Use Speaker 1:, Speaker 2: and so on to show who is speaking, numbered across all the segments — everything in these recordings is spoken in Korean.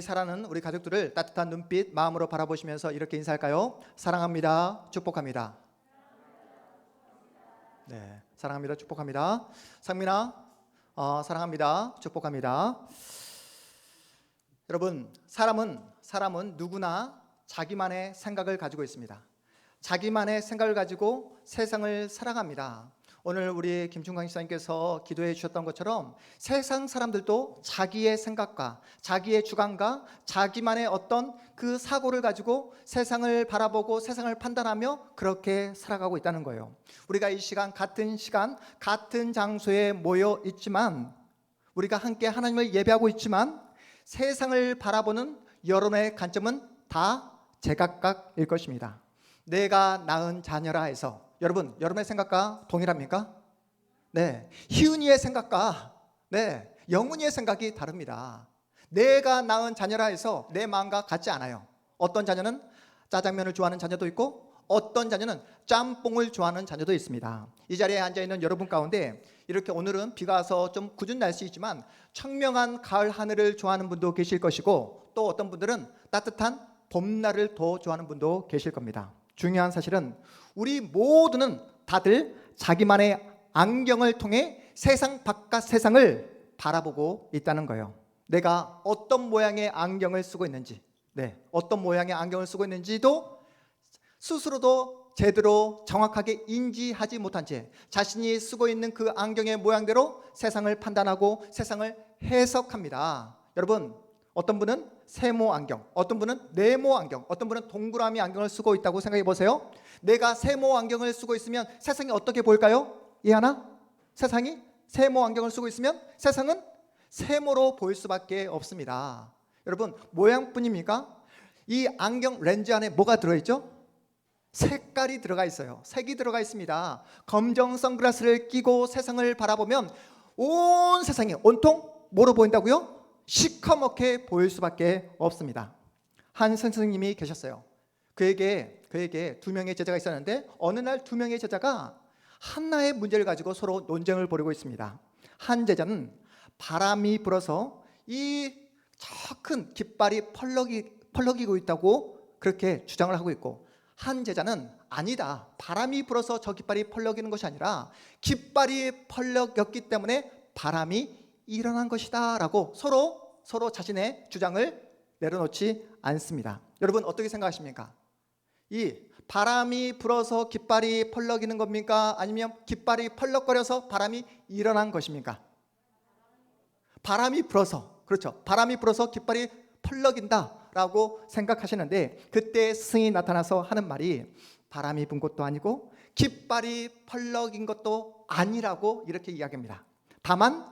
Speaker 1: 사랑하는 우리 가족들을 따뜻한 눈빛, 마음으로 바라보시면서 이렇게 인사할까요? 사랑합니다. 축복합니다. 네, 사랑합니다. 축복합니다. 상민아, 사랑합니다. 축복합니다. 여러분, 사람은 누구나 자기만의 생각을 가지고 있습니다. 자기만의 생각을 가지고 세상을 살아갑니다. 오늘 우리 김충광 시사님께서 기도해 주셨던 것처럼 세상 사람들도 자기의 생각과 자기의 주관과 자기만의 어떤 그 사고를 가지고 세상을 바라보고 세상을 판단하며 그렇게 살아가고 있다는 거예요. 우리가 이 시간 같은 장소에 모여 있지만, 우리가 함께 하나님을 예배하고 있지만 세상을 바라보는 여론의 관점은 다 제각각일 것입니다. 내가 낳은 자녀라 해서 여러분의 생각과 동일합니까? 네, 희은이의 생각과 영훈이의 생각이 다릅니다. 내가 낳은 자녀라 해서 내 마음과 같지 않아요. 어떤 자녀는 짜장면을 좋아하는 자녀도 있고 어떤 자녀는 짬뽕을 좋아하는 자녀도 있습니다. 이 자리에 앉아있는 여러분 가운데 이렇게 오늘은 비가 와서 좀 궂은 날씨이지만 청명한 가을 하늘을 좋아하는 분도 계실 것이고, 또 어떤 분들은 따뜻한 봄날을 더 좋아하는 분도 계실 겁니다. 중요한 사실은 우리 모두는 다들 자기만의 안경을 통해 세상 바깥 세상을 바라보고 있다는 거예요. 내가 어떤 모양의 안경을 쓰고 있는지, 어떤 모양의 안경을 쓰고 있는지도 스스로도 제대로 정확하게 인지하지 못한 채 자신이 쓰고 있는 그 안경의 모양대로 세상을 판단하고 세상을 해석합니다. 여러분, 어떤 분은 세모 안경, 어떤 분은 네모 안경, 어떤 분은 동그라미 안경을 쓰고 있다고 생각해 보세요. 내가 세모 안경을 쓰고 있으면 세상이 어떻게 보일까요? 이하나? 세상이 세모 안경을 쓰고 있으면 세상은 세모로 보일 수밖에 없습니다. 여러분, 모양뿐입니까? 이 안경 렌즈 안에 뭐가 들어있죠? 색깔이 들어가 있어요. 색이 들어가 있습니다. 검정 선글라스를 끼고 세상을 바라보면 온 세상이 온통 뭐로 보인다고요? 시커멓게 보일 수밖에 없습니다. 한 선생님이 계셨어요. 그에게 두 명의 제자가 있었는데 어느 날 두 명의 제자가 하나의 문제를 가지고 서로 논쟁을 벌이고 있습니다. 한 제자는 바람이 불어서 이 저 큰 깃발이 펄럭이고 있다고 그렇게 주장을 하고 있고, 한 제자는 아니다, 바람이 불어서 저 깃발이 펄럭이는 것이 아니라 깃발이 펄럭였기 때문에 바람이 일어난 것이다 라고 서로 자신의 주장을 내려놓지 않습니다. 여러분, 어떻게 생각하십니까? 이 바람이 불어서 깃발이 펄럭이는 겁니까? 아니면 깃발이 펄럭거려서 바람이 일어난 것입니까? 바람이 불어서, 그렇죠, 바람이 불어서 깃발이 펄럭인다 라고 생각하시는데, 그때 스승이 나타나서 하는 말이 바람이 분 것도 아니고 깃발이 펄럭인 것도 아니라고 이렇게 이야기합니다. 다만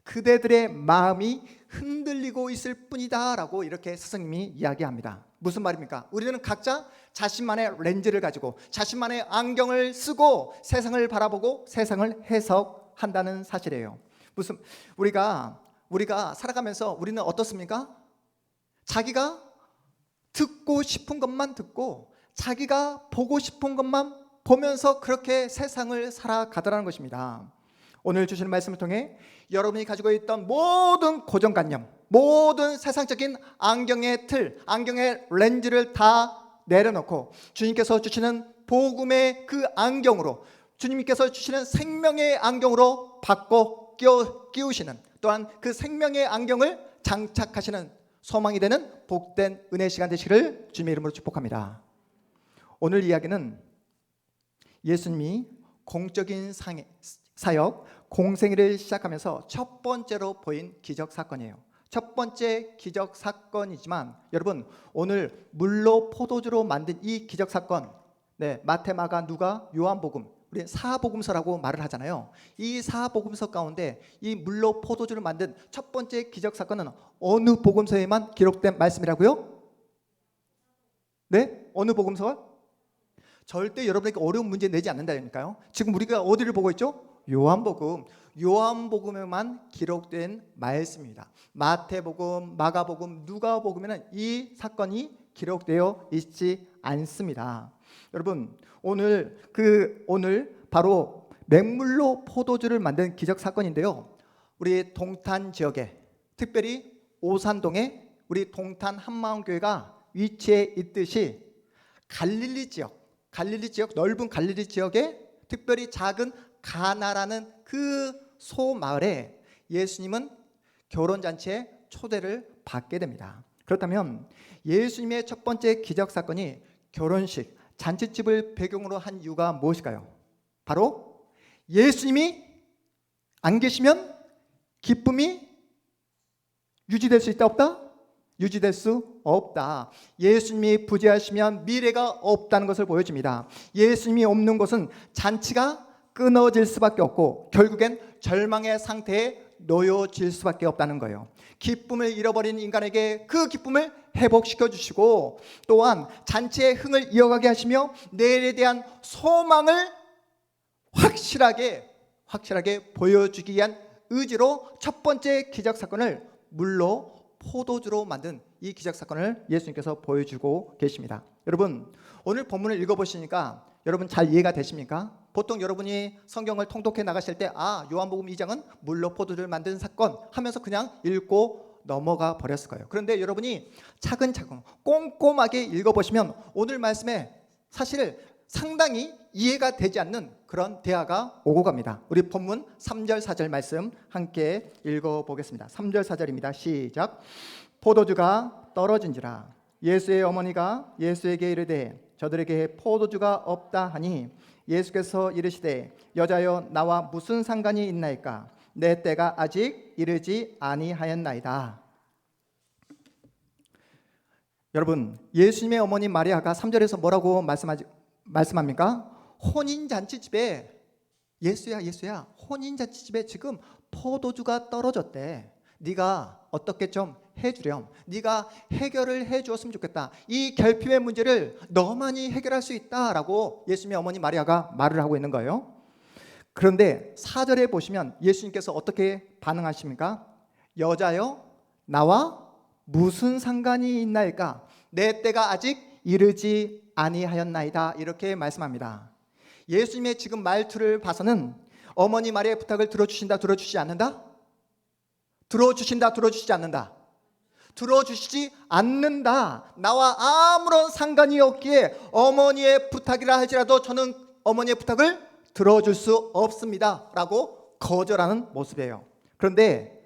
Speaker 1: 그대들의 마음이 흔들리고 있을 뿐이다 라고 이렇게 스승님이 이야기합니다. 무슨 말입니까? 우리는 각자 자신만의 렌즈를 가지고 자신만의 안경을 쓰고 세상을 바라보고 세상을 해석한다는 사실이에요. 우리가 살아가면서 우리는 어떻습니까? 자기가 듣고 싶은 것만 듣고 자기가 보고 싶은 것만 보면서 그렇게 세상을 살아가더라는 것입니다. 오늘 주시는 말씀을 통해 여러분이 가지고 있던 모든 고정관념, 모든 세상적인 안경의 틀, 안경의 렌즈를 다 내려놓고 주님께서 주시는 복음의 그 안경으로, 주님께서 주시는 생명의 안경으로 바꿔 끼우시는, 또한 그 생명의 안경을 장착하시는 소망이 되는 복된 은혜 시간 되시기를 주님의 이름으로 축복합니다. 오늘 이야기는 예수님이 공적인 사역, 공생애를 시작하면서 첫 번째로 보인 기적 사건이에요. 첫 번째 기적 사건이지만 여러분, 오늘 물로 포도주로 만든 이 기적 사건, 마태, 마가, 누가, 요한복음, 우리 사복음서라고 말을 하잖아요. 이 사복음서 가운데 이 물로 포도주를 만든 첫 번째 기적 사건은 어느 복음서에만 기록된 말씀이라고요? 네? 어느 복음서? 절대 여러분에게 어려운 문제 내지 않는다니까요. 지금 우리가 어디를 보고 있죠? 요한복음에만 기록된 말씀입니다. 마태복음, 마가복음, 누가복음에는 이 사건이 기록되어 있지 않습니다. 여러분, 오늘 바로 맹물로 포도주를 만든 기적 사건인데요. 우리 동탄 지역에, 특별히 오산동에 우리 동탄 한마음교회가 위치해 있듯이 갈릴리 지역, 넓은 갈릴리 지역에 특별히 작은 가나라는 그 소마을에 예수님은 결혼잔치에 초대를 받게 됩니다. 그렇다면 예수님의 첫 번째 기적사건이 결혼식, 잔치집을 배경으로 한 이유가 무엇일까요? 바로 예수님이 안 계시면 기쁨이 유지될 수 있다 없다? 유지될 수 없다. 예수님이 부재하시면 미래가 없다는 것을 보여줍니다. 예수님이 없는 곳은 잔치가 끊어질 수밖에 없고 결국엔 절망의 상태에 놓여질 수밖에 없다는 거예요. 기쁨을 잃어버린 인간에게 그 기쁨을 회복시켜 주시고 또한 잔치의 흥을 이어가게 하시며 내일에 대한 소망을 확실하게 보여주기 위한 의지로 첫 번째 기적사건을 물로 포도주로 만든 이 기적사건을 예수님께서 보여주고 계십니다. 여러분, 오늘 본문을 읽어보시니까 여러분 잘 이해가 되십니까? 보통 여러분이 성경을 통독해 나가실 때 요한복음 2장은 물로 포도주를 만든 사건 하면서 그냥 읽고 넘어가 버렸을 거예요. 그런데 여러분이 차근차근 꼼꼼하게 읽어보시면 오늘 말씀에 사실 상당히 이해가 되지 않는 그런 대화가 오고 갑니다. 우리 본문 3절 4절 말씀 함께 읽어보겠습니다. 3절 4절입니다. 시작. 포도주가 떨어진지라 예수의 어머니가 예수에게 이르되 저들에게 포도주가 없다 하니 예수께서 이르시되 여자여 나와 무슨 상관이 있나이까 내 때가 아직 이르지 아니하였나이다. 여러분, 예수님의 어머니 마리아가 3절에서 뭐라고 말씀합니까? 혼인잔치집에 예수야 혼인잔치집에 지금 포도주가 떨어졌대. 네가 어떻게 좀 해주렴. 네가 해결을 해주었으면 좋겠다. 이 결핍의 문제를 너만이 해결할 수 있다라고 예수님의 어머니 마리아가 말을 하고 있는 거예요. 그런데 4절에 보시면 예수님께서 어떻게 반응하십니까? 여자여 나와 무슨 상관이 있나이까 내 때가 아직 이르지 아니하였나이다. 이렇게 말씀합니다. 예수님의 지금 말투를 봐서는 어머니 마리아의 부탁을 들어주신다, 들어주시지 않는다? 들어주신다, 들어주시지 않는다? 들어주시지 않는다. 나와 아무런 상관이 없기에 어머니의 부탁이라 할지라도 저는 어머니의 부탁을 들어줄 수 없습니다 라고 거절하는 모습이에요. 그런데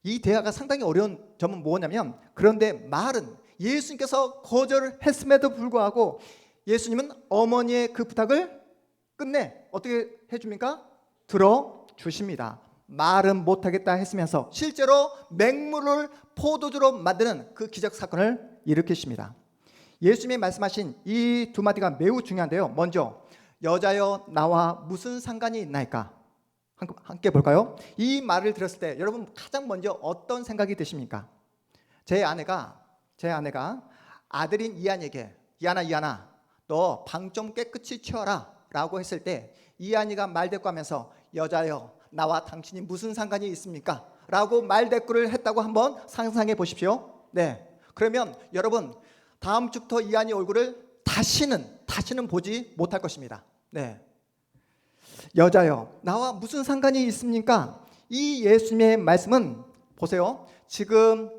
Speaker 1: 이 대화가 상당히 어려운 점은 뭐냐면 그런데 말은 예수님께서 거절을 했음에도 불구하고 예수님은 어머니의 그 부탁을 끝내 어떻게 해줍니까? 들어주십니다. 말은 못하겠다 했으면서 실제로 맹물을 포도주로 만드는 그 기적사건을 일으키십니다. 예수님이 말씀하신 이 두 마디가 매우 중요한데요. 먼저 여자여 나와 무슨 상관이 있나이까? 함께 볼까요? 이 말을 들었을 때 여러분 가장 먼저 어떤 생각이 드십니까? 제 아내가 아들인 이한이에게 이한아 너 방 좀 깨끗이 치워라 라고 했을 때 이한이가 말대꾸하면서 여자여 나와 당신이 무슨 상관이 있습니까? 라고 말대꾸를 했다고 한번 상상해 보십시오. 네, 그러면 여러분 다음 주부터 이한이 얼굴을 다시는 보지 못할 것입니다. 네, 여자여 나와 무슨 상관이 있습니까? 이 예수님의 말씀은 보세요. 지금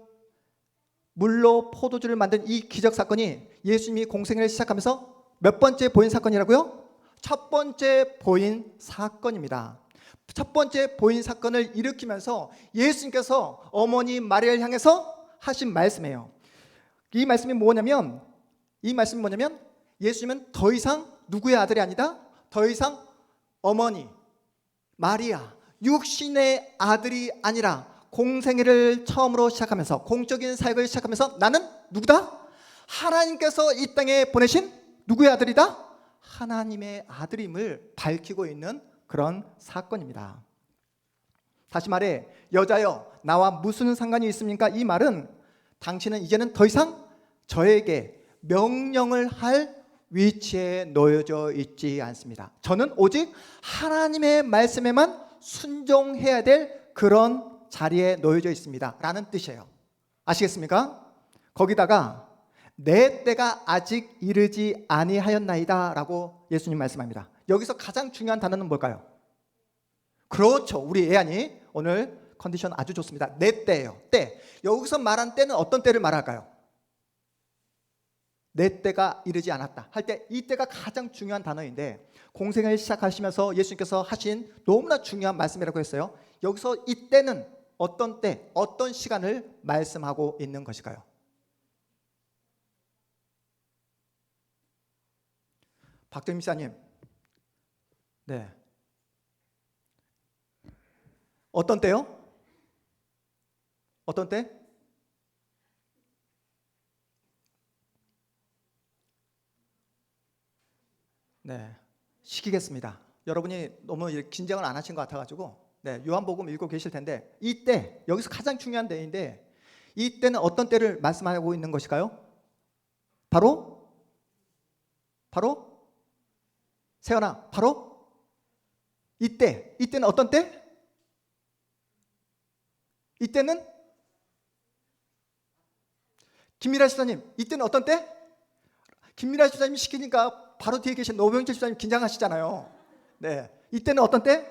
Speaker 1: 물로 포도주를 만든 이 기적사건이 예수님이 공생애를 시작하면서 몇 번째 보인 사건이라고요? 첫 번째 보인 사건입니다. 첫 번째 보인 사건을 일으키면서 예수님께서 어머니 마리아를 향해서 하신 말씀이에요. 이 말씀이 뭐냐면 예수님은 더 이상 누구의 아들이 아니다. 더 이상 어머니 마리아 육신의 아들이 아니라 공생애를 처음으로 시작하면서 공적인 사역을 시작하면서 나는 누구다? 하나님께서 이 땅에 보내신 누구의 아들이다? 하나님의 아들임을 밝히고 있는 그런 사건입니다. 다시 말해 여자여 나와 무슨 상관이 있습니까? 이 말은 당신은 이제는 더 이상 저에게 명령을 할 위치에 놓여져 있지 않습니다. 저는 오직 하나님의 말씀에만 순종해야 될 그런 자리에 놓여져 있습니다 라는 뜻이에요. 아시겠습니까? 거기다가 내 때가 아직 이르지 아니하였나이다 라고 예수님 말씀합니다. 여기서 가장 중요한 단어는 뭘까요? 그렇죠. 우리 애안이 오늘 컨디션 아주 좋습니다. 내 때예요. 때. 여기서 말한 때는 어떤 때를 말할까요? 내 때가 이르지 않았다 할 때, 이 때가 가장 중요한 단어인데 공생을 시작하시면서 예수님께서 하신 너무나 중요한 말씀이라고 했어요. 여기서 이 때는 어떤 때, 어떤 시간을 말씀하고 있는 것일까요? 박정임 시사님, 네, 어떤 때요? 어떤 때? 네, 시키겠습니다. 여러분이 너무 긴장을 안 하신 것 같아가지고, 네, 요한복음 읽고 계실 텐데, 이때 여기서 가장 중요한 때인데, 이 때는 어떤 때를 말씀하고 있는 것일까요? 바로 세연아, 바로 이때. 이때는 어떤 때? 이때는 김미라 집사님, 이때는 어떤 때? 김미라 집사님 시키니까 바로 뒤에 계신 노병철 집사님 긴장하시잖아요. 네, 이때는 어떤 때?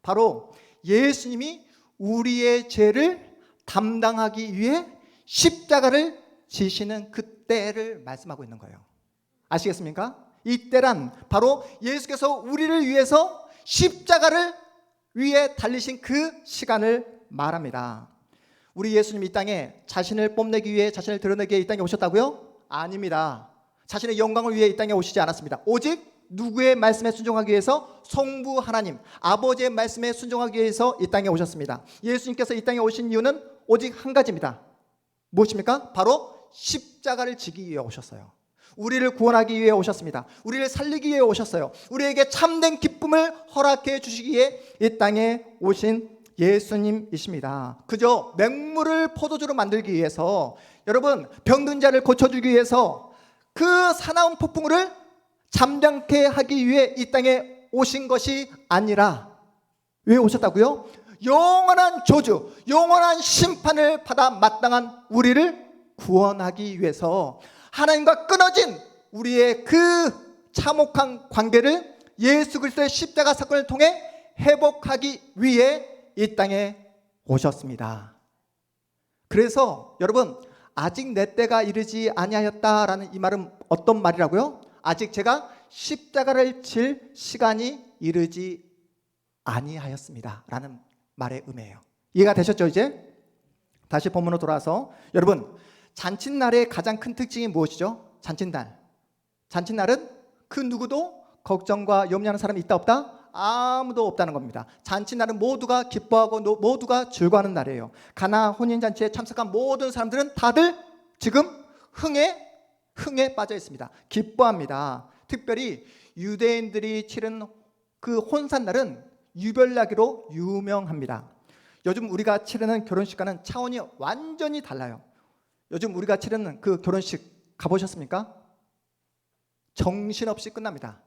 Speaker 1: 바로 예수님이 우리의 죄를 담당하기 위해 십자가를 지시는 그때를 말씀하고 있는 거예요. 아시겠습니까? 이때란 바로 예수께서 우리를 위해서 십자가를 위해 달리신 그 시간을 말합니다. 우리 예수님 이 땅에 자신을 뽐내기 위해, 자신을 드러내기 위해 이 땅에 오셨다고요? 아닙니다. 자신의 영광을 위해 이 땅에 오시지 않았습니다. 오직 누구의 말씀에 순종하기 위해서? 성부 하나님 아버지의 말씀에 순종하기 위해서 이 땅에 오셨습니다. 예수님께서 이 땅에 오신 이유는 오직 한 가지입니다. 무엇입니까? 바로 십자가를 지기 위해 오셨어요. 우리를 구원하기 위해 오셨습니다. 우리를 살리기 위해 오셨어요. 우리에게 참된 기쁨을 허락해 주시기 위해 이 땅에 오신 예수님이십니다. 그저 맹물을 포도주로 만들기 위해서, 여러분 병든 자를 고쳐주기 위해서, 그 사나운 폭풍우를 잠잠케 하기 위해 이 땅에 오신 것이 아니라 왜 오셨다고요? 영원한 저주, 영원한 심판을 받아 마땅한 우리를 구원하기 위해서, 하나님과 끊어진 우리의 그 참혹한 관계를 예수 그리스도의 십자가 사건을 통해 회복하기 위해 이 땅에 오셨습니다. 그래서 여러분, 아직 내 때가 이르지 아니하였다라는 이 말은 어떤 말이라고요? 아직 제가 십자가를 질 시간이 이르지 아니하였습니다 라는 말의 의미예요. 이해가 되셨죠? 이제 다시 본문으로 돌아와서, 여러분 잔칫날의 가장 큰 특징이 무엇이죠? 잔칫날은 그 누구도 걱정과 염려하는 사람이 있다 없다? 아무도 없다는 겁니다. 잔칫날은 모두가 기뻐하고 모두가 즐거워하는 날이에요. 가나 혼인잔치에 참석한 모든 사람들은 다들 지금 흥에 빠져 있습니다. 기뻐합니다. 특별히 유대인들이 치른 그 혼산날은 유별나기로 유명합니다. 요즘 우리가 치르는 결혼식과는 차원이 완전히 달라요. 요즘 우리가 치르는 그 결혼식 가보셨습니까? 정신없이 끝납니다.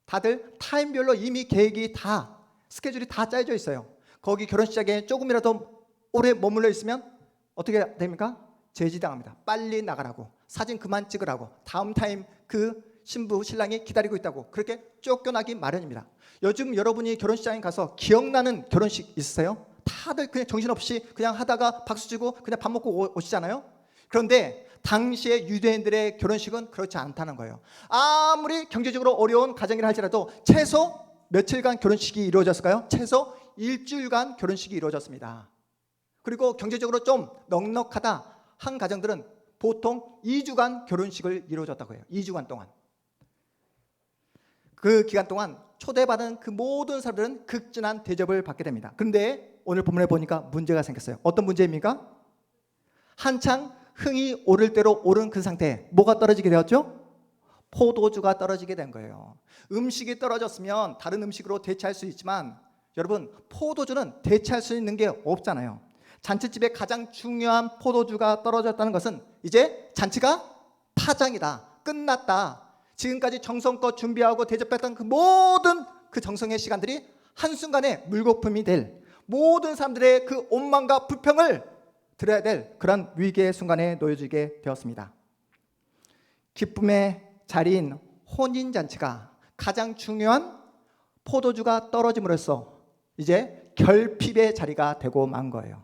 Speaker 1: 다들 타임별로 이미 계획이 다, 스케줄이 다 짜여져 있어요. 거기 결혼식장에 조금이라도 오래 머물러 있으면 어떻게 됩니까? 제지당합니다. 빨리 나가라고, 사진 그만 찍으라고, 다음 타임 그 신부 신랑이 기다리고 있다고, 그렇게 쫓겨나기 마련입니다. 요즘 여러분이 결혼식장에 가서 기억나는 결혼식 있으세요? 다들 그냥 정신없이 그냥 하다가 박수치고 그냥 밥 먹고 오시잖아요. 그런데 당시의 유대인들의 결혼식은 그렇지 않다는 거예요. 아무리 경제적으로 어려운 가정이라 할지라도 최소 며칠간 결혼식이 이루어졌을까요? 최소 일주일간 결혼식이 이루어졌습니다. 그리고 경제적으로 좀 넉넉하다 한 가정들은 보통 2주간 결혼식을 이루어졌다고 해요. 2주간 동안. 그 기간 동안 초대받은 그 모든 사람들은 극진한 대접을 받게 됩니다. 그런데 오늘 본문에 보니까 문제가 생겼어요. 어떤 문제입니까? 한창 흥이 오를 대로 오른 그 상태에 뭐가 떨어지게 되었죠? 포도주가 떨어지게 된 거예요. 음식이 떨어졌으면 다른 음식으로 대체할 수 있지만, 여러분 포도주는 대체할 수 있는 게 없잖아요. 잔치집에 가장 중요한 포도주가 떨어졌다는 것은 이제 잔치가 파장이다, 끝났다. 지금까지 정성껏 준비하고 대접했던 그 모든 그 정성의 시간들이 한순간에 물거품이 될, 모든 사람들의 그 원망과 불평을 들어야 될 그런 위기의 순간에 놓여지게 되었습니다. 기쁨의 자리인 혼인잔치가 가장 중요한 포도주가 떨어짐으로써 이제 결핍의 자리가 되고 만 거예요.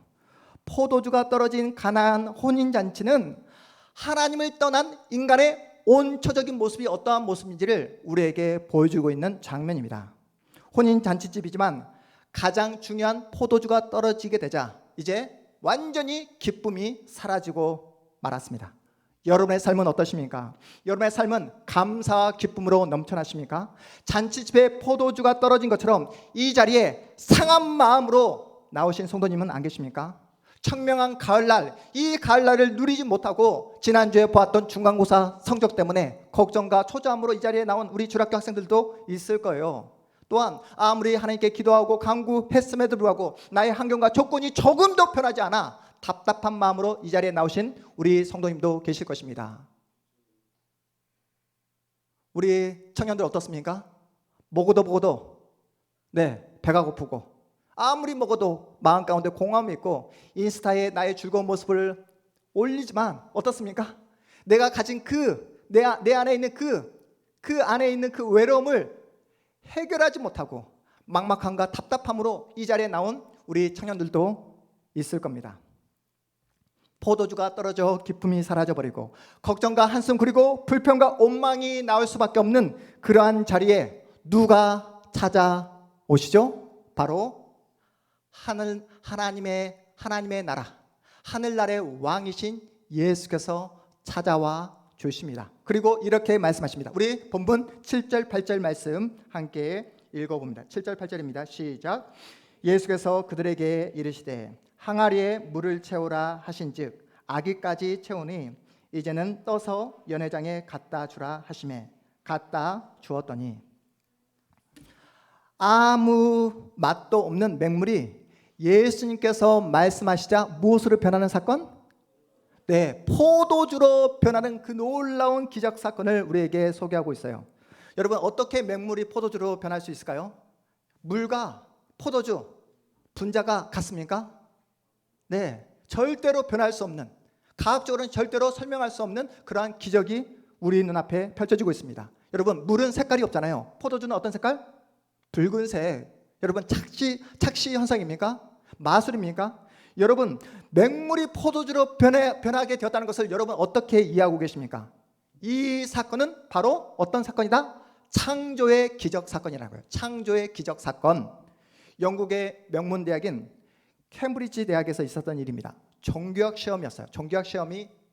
Speaker 1: 포도주가 떨어진 가나안 혼인잔치는 하나님을 떠난 인간의 온초적인 모습이 어떠한 모습인지를 우리에게 보여주고 있는 장면입니다. 혼인잔치집이지만 가장 중요한 포도주가 떨어지게 되자 이제 완전히 기쁨이 사라지고 말았습니다. 여러분의 삶은 어떠십니까? 여러분의 삶은 감사와 기쁨으로 넘쳐나십니까? 잔치집에 포도주가 떨어진 것처럼 이 자리에 상한 마음으로 나오신 성도님은 안 계십니까? 청명한 가을날, 이 가을날을 누리지 못하고 지난주에 보았던 중간고사 성적 때문에 걱정과 초조함으로 이 자리에 나온 우리 주일학교 학생들도 있을 거예요. 또한 아무리 하나님께 기도하고 간구했음에도 불구하고 나의 환경과 조건이 조금도 변하지 않아 답답한 마음으로 이 자리에 나오신 우리 성도님도 계실 것입니다. 우리 청년들 어떻습니까? 먹어도 배가 고프고 아무리 먹어도 마음 가운데 공허함이 있고 인스타에 나의 즐거운 모습을 올리지만 어떻습니까? 내가 가진 내 안에 있는 그 안에 있는 그 외로움을 해결하지 못하고 막막함과 답답함으로 이 자리에 나온 우리 청년들도 있을 겁니다. 포도주가 떨어져 기쁨이 사라져버리고 걱정과 한숨 그리고 불평과 온망이 나올 수밖에 없는 그러한 자리에 누가 찾아오시죠? 바로 하나님의 나라, 하늘나라의 왕이신 예수께서 찾아와 주십니다. 그리고 이렇게 말씀하십니다. 우리 본문 7절 8절 말씀 함께 읽어봅니다. 7절 8절입니다. 시작. 예수께서 그들에게 이르시되 항아리에 물을 채우라 하신즉 아기까지 채우니 이제는 떠서 연회장에 갖다 주라 하시매 갖다 주었더니 아무 맛도 없는 맹물이 예수님께서 말씀하시자 무엇으로 변하는 사건? 포도주로 변하는 그 놀라운 기적 사건을 우리에게 소개하고 있어요. 여러분, 어떻게 맹물이 포도주로 변할 수 있을까요? 물과 포도주 분자가 같습니까? 절대로 변할 수 없는, 과학적으로는 절대로 설명할 수 없는 그러한 기적이 우리 눈앞에 펼쳐지고 있습니다. 여러분, 물은 색깔이 없잖아요. 포도주는 어떤 색깔? 붉은색. 여러분, 착시 현상입니까? 마술입니까? 여러분, 맹물이 포도주로 변하게 되었다는 것을 여러분 어떻게 이해하고 계십니까? 이 사건은 바로 어떤 사건이다? 창조의 기적 사건이라고요. 창조의 기적 사건. 영국의 명문 대학인 캠브리지 대학에서 있었던 일입니다. 종교학 시험이었어요. 종교학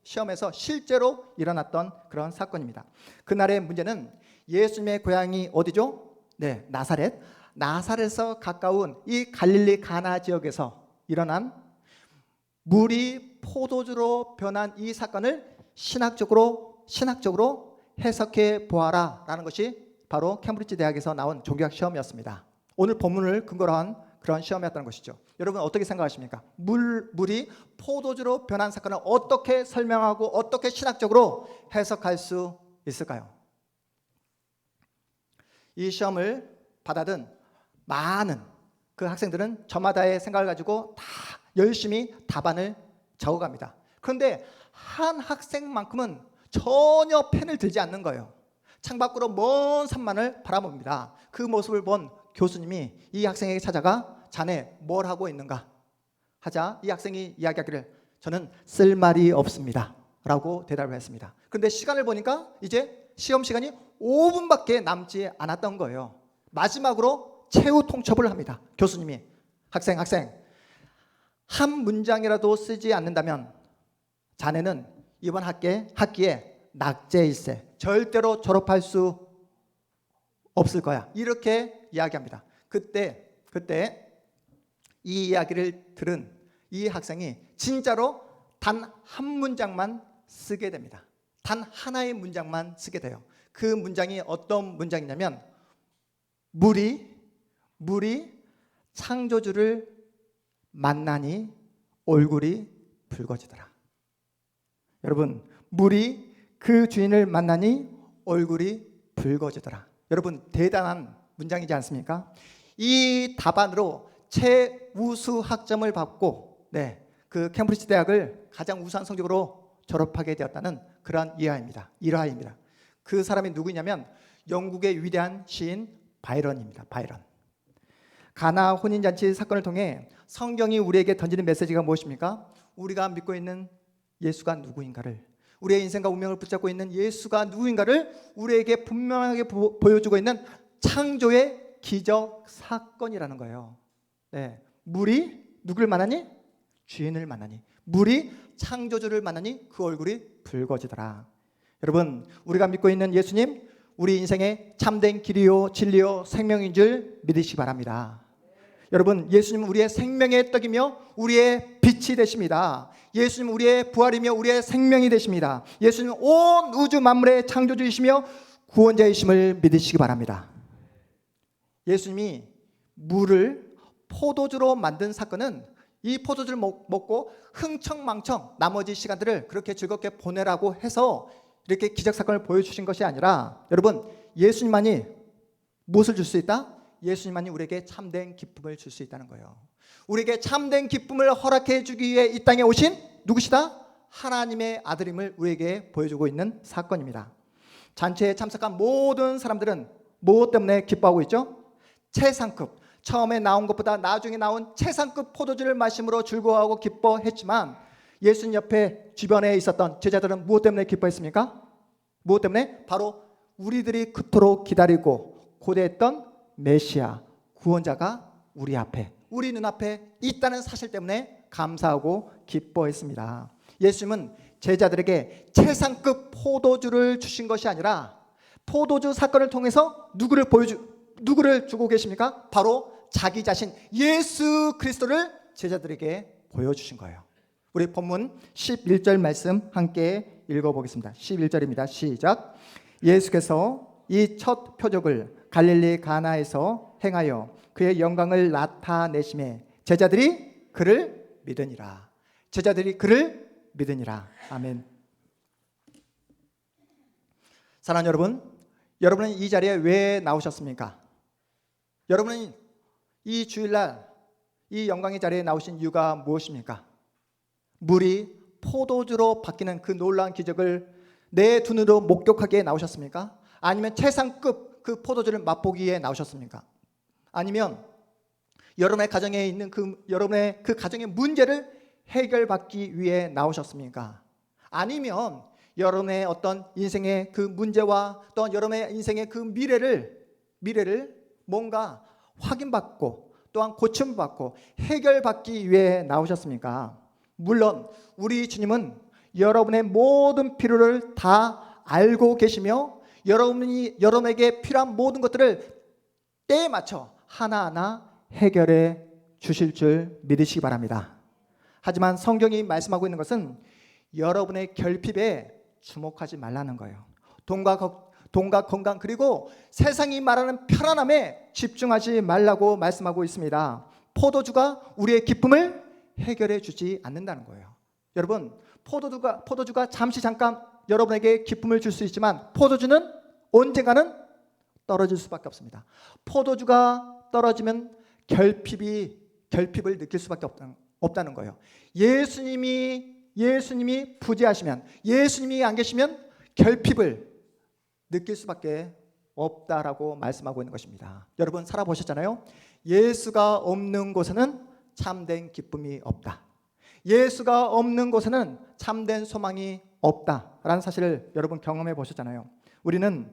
Speaker 1: 시험에서 실제로 일어났던 그런 사건입니다. 그날의 문제는 예수님의 고향이 어디죠? 나사렛. 나사렛에서 가까운 이 갈릴리 가나 지역에서 일어난 물이 포도주로 변한 이 사건을 신학적으로 해석해 보아라 라는 것이 바로 캠브리지 대학에서 나온 종교학 시험이었습니다. 오늘 본문을 근거로 한 그런 시험이었다는 것이죠. 여러분 어떻게 생각하십니까? 물이 포도주로 변한 사건을 어떻게 설명하고 어떻게 신학적으로 해석할 수 있을까요? 이 시험을 받아든 많은 그 학생들은 저마다의 생각을 가지고 다 열심히 답안을 적어갑니다. 그런데 한 학생만큼은 전혀 펜을 들지 않는 거예요. 창밖으로 먼 산만을 바라봅니다. 그 모습을 본 교수님이 이 학생에게 찾아가 자네 뭘 하고 있는가 하자 이 학생이 이야기하기를 저는 쓸 말이 없습니다 라고 대답을 했습니다. 그런데 시간을 보니까 이제 시험 시간이 5분밖에 남지 않았던 거예요. 마지막으로 최후 통첩을 합니다. 교수님이 학생 한 문장이라도 쓰지 않는다면 자네는 이번 학기에 낙제일세, 절대로 졸업할 수 없을 거야. 이렇게 이야기합니다. 그때 이 이야기를 들은 이 학생이 진짜로 단 한 문장만 쓰게 됩니다. 단 하나의 문장만 쓰게 돼요. 그 문장이 어떤 문장이냐면 물이 창조주를 만나니 얼굴이 붉어지더라. 여러분, 물이 그 주인을 만나니 얼굴이 붉어지더라. 여러분, 대단한 문장이지 않습니까? 이 답안으로 최우수 학점을 받고 그 캠브리지 대학을 가장 우수한 성적으로 졸업하게 되었다는 그러한 일화입니다. 그 사람이 누구냐면 영국의 위대한 시인 바이런입니다. 바이런. 가나 혼인잔치 사건을 통해 성경이 우리에게 던지는 메시지가 무엇입니까? 우리가 믿고 있는 예수가 누구인가를, 우리의 인생과 운명을 붙잡고 있는 예수가 누구인가를 우리에게 분명하게 보여주고 있는 창조의 기적 사건이라는 거예요. 네, 물이 누구를 만나니? 주인을 만나니. 물이 창조주를 만나니 그 얼굴이 붉어지더라. 여러분, 우리가 믿고 있는 예수님, 우리 인생의 참된 길이요 진리요 생명인 줄 믿으시기 바랍니다. 여러분, 예수님은 우리의 생명의 떡이며 우리의 빛이 되십니다. 예수님은 우리의 부활이며 우리의 생명이 되십니다. 예수님은 온 우주 만물의 창조주이시며 구원자이심을 믿으시기 바랍니다. 예수님이 물을 포도주로 만든 사건은 이 포도주를 먹고 흥청망청 나머지 시간들을 그렇게 즐겁게 보내라고 해서 이렇게 기적사건을 보여주신 것이 아니라, 여러분, 예수님만이 무엇을 줄 수 있다? 예수님만이 우리에게 참된 기쁨을 줄 수 있다는 거예요. 우리에게 참된 기쁨을 허락해 주기 위해 이 땅에 오신 누구시다? 하나님의 아들임을 우리에게 보여주고 있는 사건입니다. 잔치에 참석한 모든 사람들은 무엇 때문에 기뻐하고 있죠? 최상급, 처음에 나온 것보다 나중에 나온 최상급 포도주를 마심으로 즐거워하고 기뻐했지만, 예수님 옆에 주변에 있었던 제자들은 무엇 때문에 기뻐했습니까? 무엇 때문에? 바로 우리들이 그토록 기다리고 고대했던 메시아, 구원자가 우리 앞에, 우리 눈앞에 있다는 사실 때문에 감사하고 기뻐했습니다. 예수님은 제자들에게 최상급 포도주를 주신 것이 아니라 포도주 사건을 통해서 누구를 주고 계십니까? 바로 자기 자신 예수 그리스도를 제자들에게 보여주신 거예요. 우리 본문 11절 말씀 함께 읽어보겠습니다. 11절입니다. 시작. 예수께서 이 첫 표적을 갈릴리 가나에서 행하여 그의 영광을 나타내심에 제자들이 그를 믿으니라. 제자들이 그를 믿으니라. 아멘. 사랑하는 여러분, 여러분은 이 자리에 왜 나오셨습니까? 여러분은 이 주일날 이 영광의 자리에 나오신 이유가 무엇입니까? 물이 포도주로 바뀌는 그 놀라운 기적을 내 두 눈으로 목격하기에 나오셨습니까? 아니면 최상급 그 포도주를 맛보기 위해 나오셨습니까? 아니면 여러분의 가정에 있는 여러분의 그 가정의 문제를 해결받기 위해 나오셨습니까? 아니면 여러분의 어떤 인생의 그 문제와 또한 여러분의 인생의 그 미래를 뭔가 확인받고 또한 고침받고 해결받기 위해 나오셨습니까? 물론 우리 주님은 여러분의 모든 필요를 다 알고 계시며 여러분에게 필요한 모든 것들을 때에 맞춰 하나하나 해결해 주실 줄 믿으시기 바랍니다. 하지만 성경이 말씀하고 있는 것은 여러분의 결핍에 주목하지 말라는 거예요. 돈과 건강 그리고 세상이 말하는 편안함에 집중하지 말라고 말씀하고 있습니다. 포도주가 우리의 기쁨을 해결해 주지 않는다는 거예요. 여러분, 포도주가 잠깐 여러분에게 기쁨을 줄 수 있지만 포도주는 언젠가는 떨어질 수밖에 없습니다. 포도주가 떨어지면 결핍을 느낄 수밖에 없다는 거예요. 예수님이 부재하시면, 예수님이 안 계시면 결핍을 느낄 수밖에 없다라고 말씀하고 있는 것입니다. 여러분 살아보셨잖아요. 예수가 없는 곳에는 참된 기쁨이 없다. 예수가 없는 곳에는 참된 소망이 없다라는 사실을 여러분 경험해 보셨잖아요. 우리는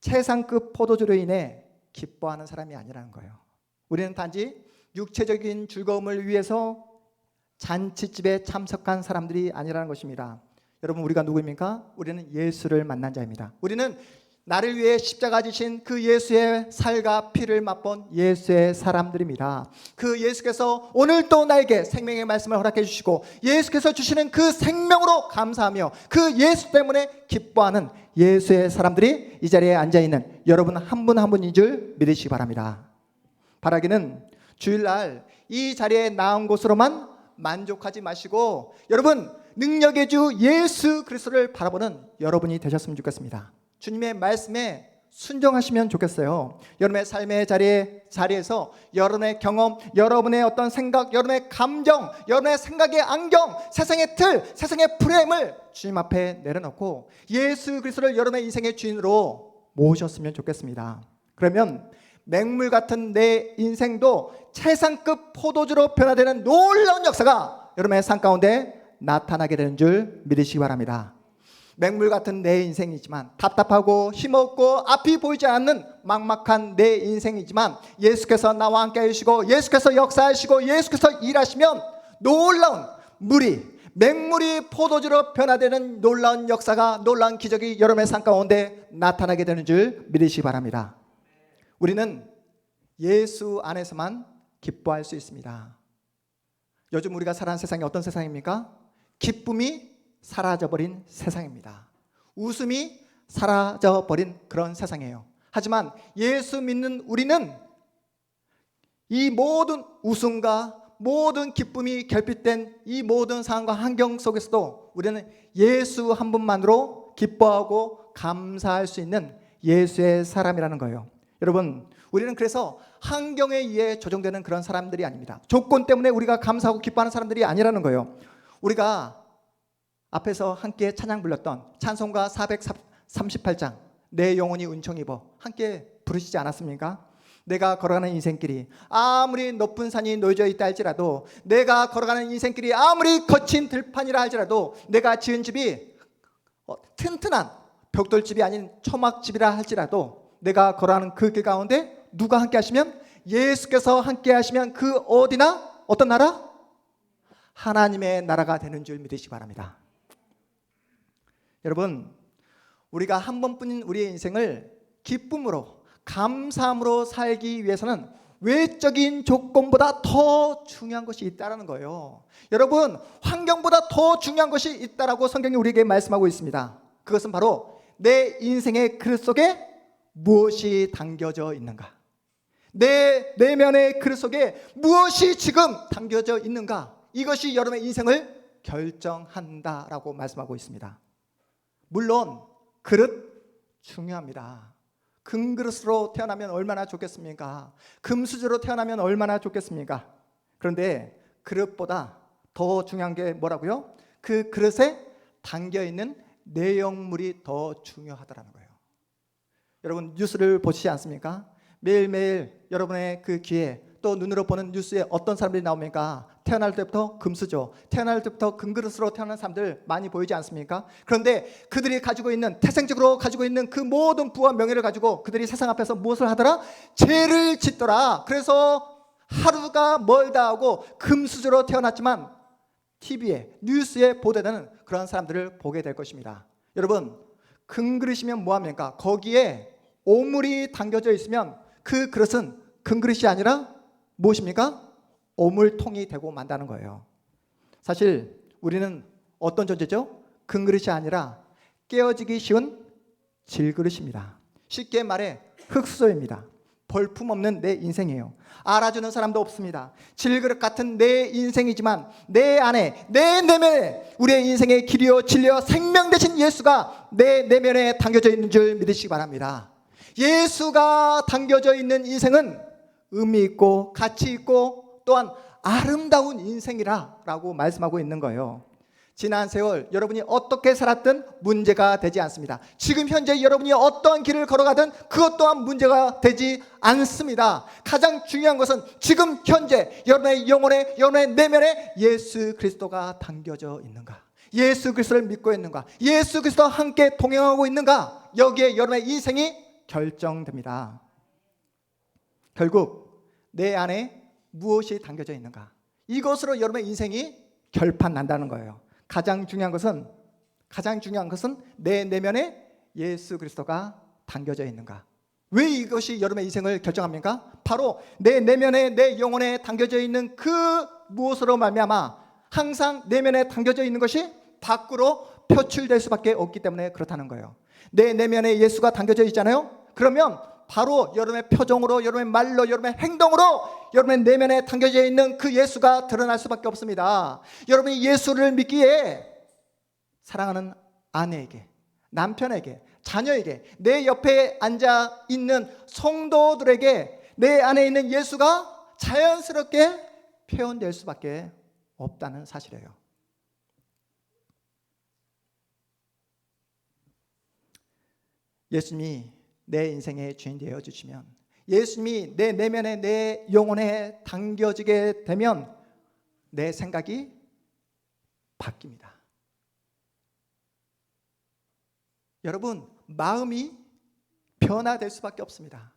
Speaker 1: 최상급 포도주로 인해 기뻐하는 사람이 아니라는 거예요. 우리는 단지 육체적인 즐거움을 위해서 잔치집에 참석한 사람들이 아니라는 것입니다. 여러분, 우리가 누구입니까? 우리는 예수를 만난 자입니다. 우리는 나를 위해 십자가 지신 그 예수의 살과 피를 맛본 예수의 사람들입니다. 그 예수께서 오늘도 나에게 생명의 말씀을 허락해 주시고 예수께서 주시는 그 생명으로 감사하며 그 예수 때문에 기뻐하는 예수의 사람들이 이 자리에 앉아있는 여러분 한 분 한 분인 줄 믿으시기 바랍니다. 바라기는 주일날 이 자리에 나온 곳으로만 만족하지 마시고 여러분 능력의 주 예수 그리스도를 바라보는 여러분이 되셨으면 좋겠습니다. 주님의 말씀에 순종하시면 좋겠어요. 여러분의 삶의 자리에서 여러분의 경험, 여러분의 어떤 생각, 여러분의 감정, 여러분의 생각의 안경, 세상의 틀, 세상의 프레임을 주님 앞에 내려놓고 예수 그리스도를 여러분의 인생의 주인으로 모셨으면 좋겠습니다. 그러면 맹물 같은 내 인생도 최상급 포도주로 변화되는 놀라운 역사가 여러분의 삶 가운데 나타나게 되는 줄 믿으시기 바랍니다. 맹물 같은 내 인생이지만, 답답하고 힘없고 앞이 보이지 않는 막막한 내 인생이지만, 예수께서 나와 함께 하시고 예수께서 역사하시고 예수께서 일하시면 놀라운 맹물이 포도주로 변화되는 놀라운 역사가, 놀라운 기적이 여러분의 삶 가운데 나타나게 되는 줄 믿으시기 바랍니다. 우리는 예수 안에서만 기뻐할 수 있습니다. 요즘 우리가 살아가는 세상이 어떤 세상입니까? 기쁨이 사라져버린 세상입니다. 웃음이 사라져버린 그런 세상이에요. 하지만 예수 믿는 우리는 이 모든 웃음과 모든 기쁨이 결핍된 이 모든 상황과 환경 속에서도 우리는 예수 한 분만으로 기뻐하고 감사할 수 있는 예수의 사람이라는 거예요. 여러분, 우리는 그래서 환경에 의해 조정되는 그런 사람들이 아닙니다. 조건 때문에 우리가 감사하고 기뻐하는 사람들이 아니라는 거예요. 우리가 앞에서 함께 찬양 불렀던 찬송가 438장 내 영혼이 은총 입어 함께 부르시지 않았습니까? 내가 걸어가는 인생길이 아무리 높은 산이 놓여져 있다 할지라도, 내가 걸어가는 인생길이 아무리 거친 들판이라 할지라도, 내가 지은 집이 튼튼한 벽돌집이 아닌 초막집이라 할지라도, 내가 걸어가는 그 길 가운데 누가 함께 하시면, 예수께서 함께 하시면 그 어디나 어떤 나라? 하나님의 나라가 되는 줄 믿으시기 바랍니다. 여러분, 우리가 한 번뿐인 우리의 인생을 기쁨으로 감사함으로 살기 위해서는 외적인 조건보다 더 중요한 것이 있다는 거예요. 여러분, 환경보다 더 중요한 것이 있다라고 성경이 우리에게 말씀하고 있습니다. 그것은 바로 내 인생의 그릇 속에 무엇이 담겨져 있는가, 내 내면의 그릇 속에 무엇이 지금 담겨져 있는가, 이것이 여러분의 인생을 결정한다라고 말씀하고 있습니다. 물론 그릇 중요합니다. 금그릇으로 태어나면 얼마나 좋겠습니까? 금수저로 태어나면 얼마나 좋겠습니까? 그런데 그릇보다 더 중요한 게 뭐라고요? 그 그릇에 담겨있는 내용물이 더 중요하다는 거예요. 여러분, 뉴스를 보시지 않습니까? 매일매일 여러분의 그 귀에 또 눈으로 보는 뉴스에 어떤 사람들이 나옵니까? 태어날 때부터 금수저, 태어날 때부터 금그릇으로 태어난 사람들 많이 보이지 않습니까? 그런데 그들이 가지고 있는, 태생적으로 가지고 있는 그 모든 부와 명예를 가지고 그들이 세상 앞에서 무엇을 하더라? 죄를 짓더라. 그래서 하루가 멀다 하고 금수저로 태어났지만 TV에, 뉴스에 보도되는 그런 사람들을 보게 될 것입니다. 여러분, 금그릇이면 뭐합니까? 거기에 오물이 담겨져 있으면 그 그릇은 금그릇이 아니라 무엇입니까? 오물통이 되고 만다는 거예요. 사실 우리는 어떤 존재죠? 금그릇이 아니라 깨어지기 쉬운 질그릇입니다. 쉽게 말해 흙수저입니다. 볼품없는 내 인생이에요. 알아주는 사람도 없습니다. 질그릇 같은 내 인생이지만 내 안에, 내 내면에 우리의 인생의 길이요 진리요 생명 되신 예수가 내 내면에 담겨져 있는 줄 믿으시기 바랍니다. 예수가 담겨져 있는 인생은 의미 있고 가치 있고 또한 아름다운 인생이라고 말씀하고 있는 거예요. 지난 세월 여러분이 어떻게 살았든 문제가 되지 않습니다. 지금 현재 여러분이 어떠한 길을 걸어가든 그것 또한 문제가 되지 않습니다. 가장 중요한 것은 지금 현재 여러분의 영혼에, 여러분의 내면에 예수 그리스도가 담겨져 있는가, 예수 그리스도를 믿고 있는가, 예수 그리스도와 함께 동행하고 있는가, 여기에 여러분의 인생이 결정됩니다. 결국 내 안에 무엇이 담겨져 있는가, 이것으로 여러분의 인생이 결판 난다는 거예요. 가장 중요한 것은 내 내면에 예수 그리스도가 담겨져 있는가. 왜 이것이 여러분의 인생을 결정합니까? 바로 내 내면에, 내 영혼에 담겨져 있는 그 무엇으로 말미암아 항상 내면에 담겨져 있는 것이 밖으로 표출될 수밖에 없기 때문에 그렇다는 거예요. 내 내면에 예수가 담겨져 있잖아요. 그러면 바로 여러분의 표정으로, 여러분의 말로, 여러분의 행동으로 여러분의 내면에 담겨져 있는 그 예수가 드러날 수밖에 없습니다. 여러분이 예수를 믿기에 사랑하는 아내에게, 남편에게, 자녀에게, 내 옆에 앉아 있는 성도들에게 내 안에 있는 예수가 자연스럽게 표현될 수밖에 없다는 사실이에요. 예수님이 내 인생의 주인 되어 주시면 예수님이 내 내면에, 내 영혼에 담겨지게 되면 내 생각이 바뀝니다. 여러분, 마음이 변화될 수밖에 없습니다.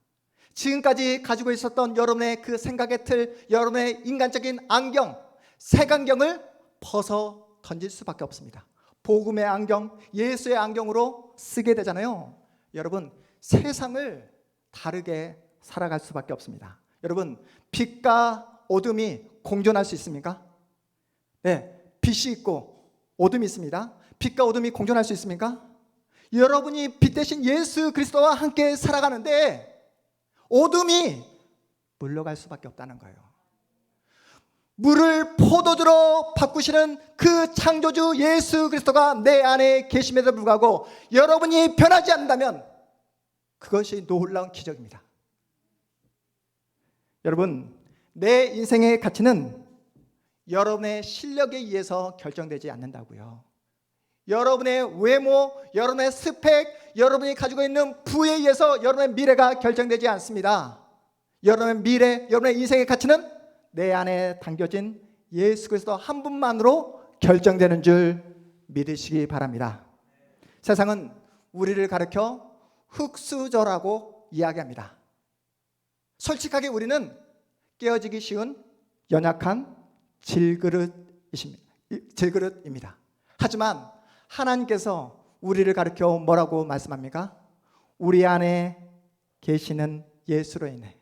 Speaker 1: 지금까지 가지고 있었던 여러분의 그 생각의 틀, 여러분의 인간적인 안경, 색안경을 벗어 던질 수밖에 없습니다. 복음의 안경, 예수의 안경으로 쓰게 되잖아요. 여러분, 세상을 다르게 살아갈 수밖에 없습니다. 여러분, 빛과 어둠이 공존할 수 있습니까? 네, 빛이 있고 어둠이 있습니다. 빛과 어둠이 공존할 수 있습니까? 여러분이 빛 대신 예수 그리스도와 함께 살아가는데 어둠이 물러갈 수밖에 없다는 거예요. 물을 포도주로 바꾸시는 그 창조주 예수 그리스도가 내 안에 계심에도 불구하고 여러분이 변하지 않는다면 그것이 놀라운 기적입니다. 여러분, 내 인생의 가치는 여러분의 실력에 의해서 결정되지 않는다고요. 여러분의 외모, 여러분의 스펙, 여러분이 가지고 있는 부에 의해서 여러분의 미래가 결정되지 않습니다. 여러분의 미래, 여러분의 인생의 가치는 내 안에 담겨진 예수 그리스도 한 분만으로 결정되는 줄 믿으시기 바랍니다. 세상은 우리를 가르쳐 흙수저라고 이야기합니다. 솔직하게 우리는 깨어지기 쉬운 연약한 질그릇입니다. 하지만 하나님께서 우리를 가르쳐 뭐라고 말씀합니까? 우리 안에 계시는 예수로 인해,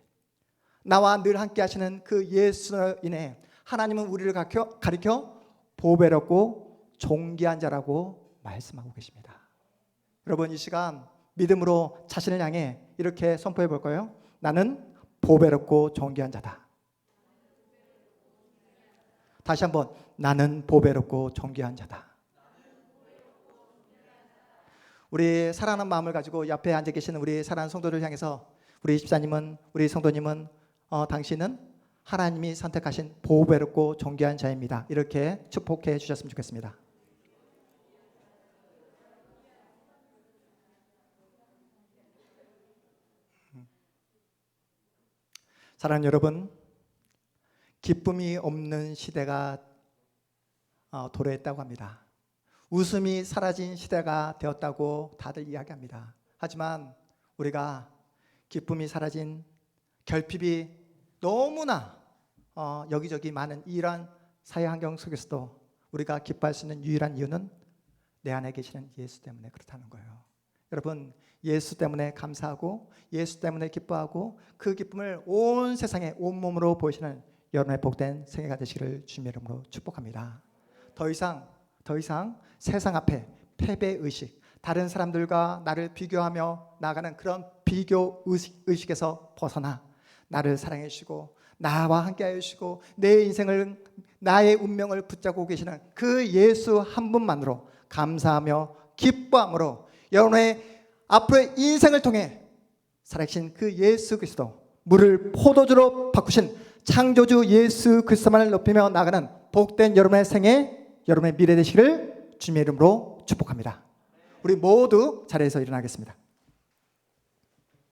Speaker 1: 나와 늘 함께 하시는 그 예수로 인해 하나님은 우리를 가르쳐 보배롭고 존귀한 자라고 말씀하고 계십니다. 여러분, 이 시간 믿음으로 자신을 향해 이렇게 선포해 볼까요? 나는 보배롭고 존귀한 자다. 다시 한번, 나는 보배롭고 존귀한 자다. 우리 사랑하는 마음을 가지고 옆에 앉아 계시는 우리 사랑하는 성도를 향해서 우리 집사님은, 우리 성도님은 당신은 하나님이 선택하신 보배롭고 존귀한 자입니다. 이렇게 축복해 주셨으면 좋겠습니다. 사랑하는 여러분, 기쁨이 없는 시대가 도래했다고 합니다. 웃음이 사라진 시대가 되었다고 다들 이야기합니다. 하지만 우리가 기쁨이 사라진, 결핍이 너무나 여기저기 많은 이러한 사회 환경 속에서도 우리가 기뻐할 수 있는 유일한 이유는 내 안에 계시는 예수 때문에 그렇다는 거예요. 여러분, 예수 때문에 감사하고 예수 때문에 기뻐하고 그 기쁨을 온 세상에 온몸으로 보이시는 여러분의 복된 생애가 되시기를 주님의 이름으로 축복합니다. 더 이상 세상 앞에 패배의식, 다른 사람들과 나를 비교하며 나아가는 그런 비교의식에서 벗어나 나를 사랑해 주시고 나와 함께 하여 주시고 내 인생을, 나의 운명을 붙잡고 계시는 그 예수 한 분만으로 감사하며 기뻐함으로 여러분의 앞으로의 인생을 통해 살아계신 그 예수 그리스도, 물을 포도주로 바꾸신 창조주 예수 그리스도만을 높이며 나아가는 복된 여러분의 생애, 여러분의 미래 되시기를 주님의 이름으로 축복합니다. 우리 모두 자리에서 일어나겠습니다.